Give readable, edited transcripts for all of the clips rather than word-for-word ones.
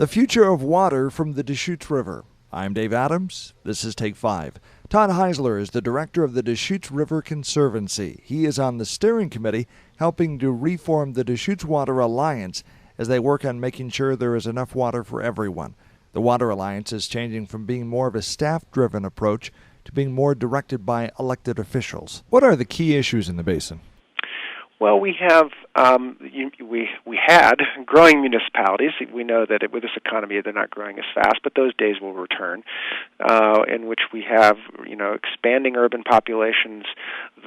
The future of water from the Deschutes River. I'm Dave Adams. This is Take 5. Todd Heisler is the director of the Deschutes River Conservancy. He is on the steering committee helping to reform the Deschutes Water Alliance as they work on making sure there is enough water for everyone. The Water Alliance is changing from being more of a staff-driven approach to being more directed by elected officials. What are the key issues in the basin? Well, we have we had growing municipalities. We know that with this economy, they're not growing as fast, but those days will return, in which we have expanding urban populations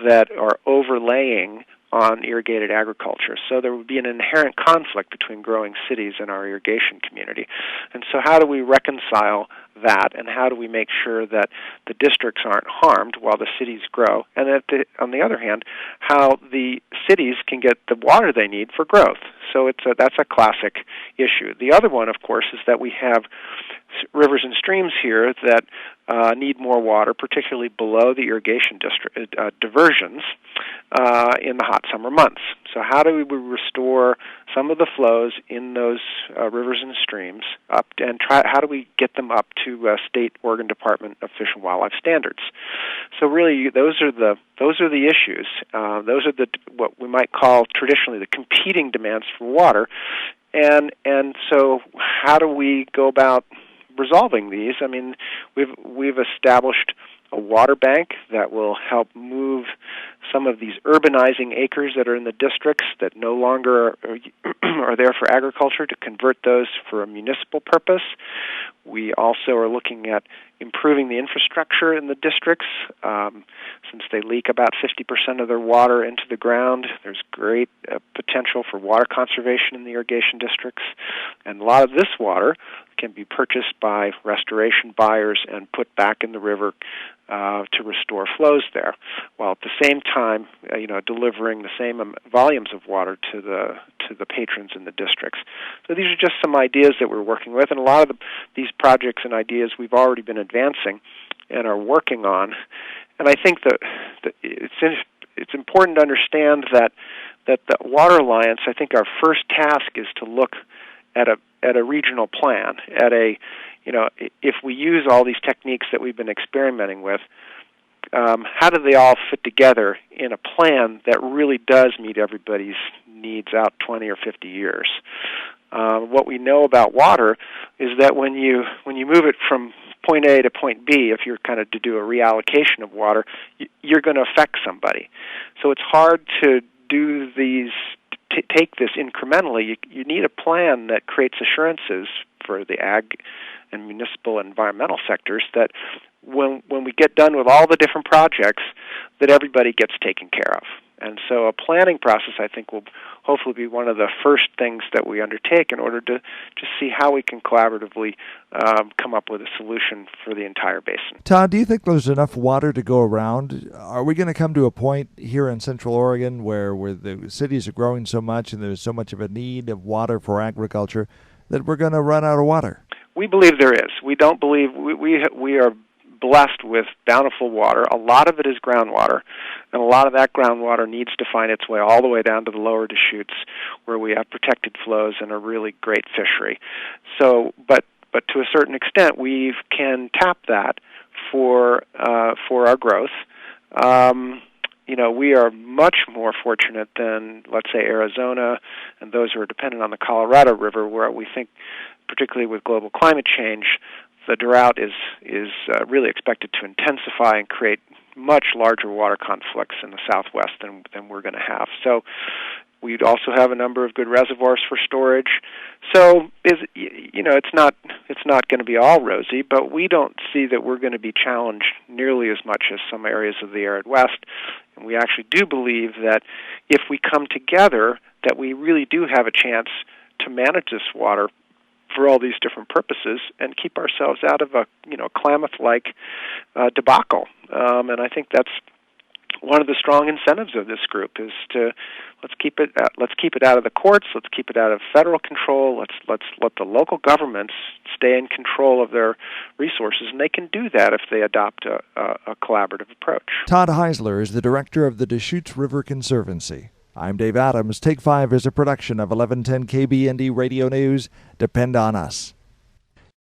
that are overlaying on irrigated agriculture. So there would be an inherent conflict between growing cities and our irrigation community. And so how do we reconcile that, and how do we make sure that the districts aren't harmed while the cities grow? And on the other hand, how the cities can get the water they need for growth. So that's a classic issue. The other one, of course, is that we have rivers and streams here that need more water, particularly below the irrigation diversions in the hot summer months. So how do we restore some of the flows in those rivers and streams up, and how do we get them up to State Oregon Department of Fish and Wildlife standards? So really, those are the issues. Those are what we might call traditionally the competing demands for water, and so how do we go about resolving these? I mean, we've established a water bank that will help move some of these urbanizing acres that are in the districts that no longer are there for agriculture, to convert those for a municipal purpose. We also are looking at improving the infrastructure in the districts. Since they leak about 50% of their water into the ground, there's great potential for water conservation in the irrigation districts. And a lot of this water can be purchased by restoration buyers and put back in the river to restore flows there, while at the same time, delivering the same volumes of water to the patrons in the districts. So these are just some ideas that we're working with, and a lot of these projects and ideas we've already been advancing and are working on. And I think that it's important to understand that the Water Alliance, I think our first task is to look at a regional plan, if we use all these techniques that we've been experimenting with, how do they all fit together in a plan that really does meet everybody's needs out 20 or 50 years? What we know about water is that when you move it from point A to point B, if you're kind of to do a reallocation of water, you're going to affect somebody. So it's hard to do these. Take this incrementally. You need a plan that creates assurances for the ag and municipal and environmental sectors that when we get done with all the different projects, that everybody gets taken care of. And so a planning process, I think, will hopefully be one of the first things that we undertake in order to just see how we can collaboratively come up with a solution for the entire basin. Todd, do you think there's enough water to go around? Are we going to come to a point here in Central Oregon where the cities are growing so much and there's so much of a need of water for agriculture that we're going to run out of water? We believe there is. We don't believe we are blessed with bountiful water. A lot of it is groundwater, and a lot of that groundwater needs to find its way all the way down to the lower Deschutes, where we have protected flows and a really great fishery. So, but to a certain extent, we can tap that for our growth. We are much more fortunate than, let's say, Arizona and those who are dependent on the Colorado River, where we think, particularly with global climate change, the drought is really expected to intensify and create much larger water conflicts in the Southwest than we're going to have. So we'd also have a number of good reservoirs for storage. So it's not going to be all rosy, but we don't see that we're going to be challenged nearly as much as some areas of the arid West. And we actually do believe that if we come together, that we really do have a chance to manage this water for all these different purposes and keep ourselves out of a Klamath-like debacle. And I think that's one of the strong incentives of this group is to let's keep it out of the courts, let's keep it out of federal control, let's let the local governments stay in control of their resources, and they can do that if they adopt a collaborative approach. Todd Heisler is the director of the Deschutes River Conservancy. I'm Dave Adams. Take 5 is a production of 1110 KBND Radio News. Depend on us.